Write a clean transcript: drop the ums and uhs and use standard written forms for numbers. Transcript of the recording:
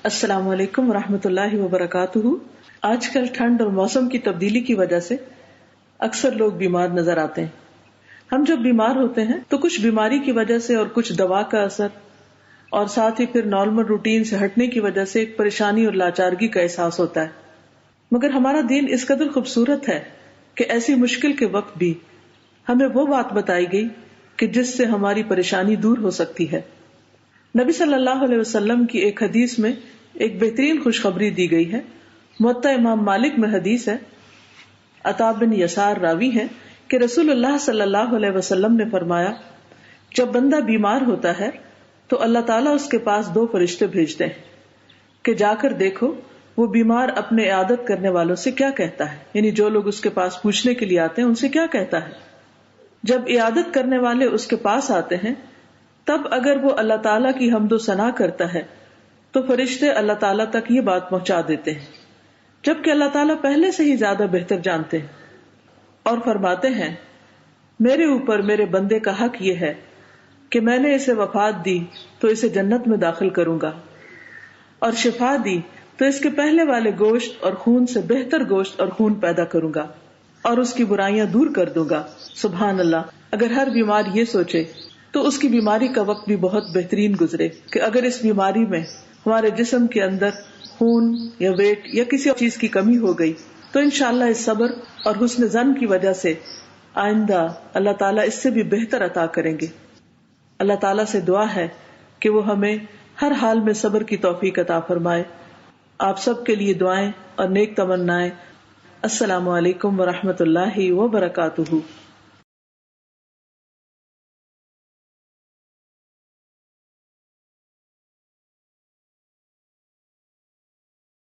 السلام علیکم ورحمۃ اللہ وبرکاتہ۔ آج کل ٹھنڈ اور موسم کی تبدیلی کی وجہ سے اکثر لوگ بیمار نظر آتے ہیں۔ ہم جب بیمار ہوتے ہیں تو کچھ بیماری کی وجہ سے اور کچھ دوا کا اثر اور ساتھ ہی پھر نارمل روٹین سے ہٹنے کی وجہ سے ایک پریشانی اور لاچارگی کا احساس ہوتا ہے، مگر ہمارا دین اس قدر خوبصورت ہے کہ ایسی مشکل کے وقت بھی ہمیں وہ بات بتائی گئی کہ جس سے ہماری پریشانی دور ہو سکتی ہے۔ نبی صلی اللہ علیہ وسلم کی ایک حدیث میں ایک بہترین خوشخبری دی گئی ہے۔ موطا امام مالک میں حدیث ہے، عطا بن یسار راوی ہے کہ رسول اللہ صلی اللہ علیہ وسلم نے فرمایا، جب بندہ بیمار ہوتا ہے تو اللہ تعالیٰ اس کے پاس 2 فرشتے بھیجتے ہیں کہ جا کر دیکھو وہ بیمار اپنے عیادت کرنے والوں سے کیا کہتا ہے، یعنی جو لوگ اس کے پاس پوچھنے کے لیے آتے ہیں ان سے کیا کہتا ہے۔ جب عیادت کرنے والے اس کے پاس آتے ہیں تب اگر وہ اللہ تعالیٰ کی حمد و ثنا کرتا ہے تو فرشتے اللہ تعالیٰ تک یہ بات پہنچا دیتے ہیں، جبکہ اللہ تعالیٰ پہلے سے ہی زیادہ بہتر جانتے ہیں، اور فرماتے ہیں میرے اوپر میرے بندے کا حق یہ ہے کہ میں نے اسے وفات دی تو اسے جنت میں داخل کروں گا، اور شفا دی تو اس کے پہلے والے گوشت اور خون سے بہتر گوشت اور خون پیدا کروں گا، اور اس کی برائیاں دور کر دوں گا۔ سبحان اللہ، اگر ہر بیمار یہ سوچے تو اس کی بیماری کا وقت بھی بہت بہترین گزرے کہ اگر اس بیماری میں ہمارے جسم کے اندر خون یا ویٹ یا کسی چیز کی کمی ہو گئی تو انشاءاللہ اس صبر اور حسن ظن کی وجہ سے آئندہ اللہ تعالیٰ اس سے بھی بہتر عطا کریں گے۔ اللہ تعالیٰ سے دعا ہے کہ وہ ہمیں ہر حال میں صبر کی توفیق عطا فرمائے۔ آپ سب کے لیے دعائیں اور نیک تمنائیں۔ السلام علیکم ورحمۃ اللہ وبرکاتہ۔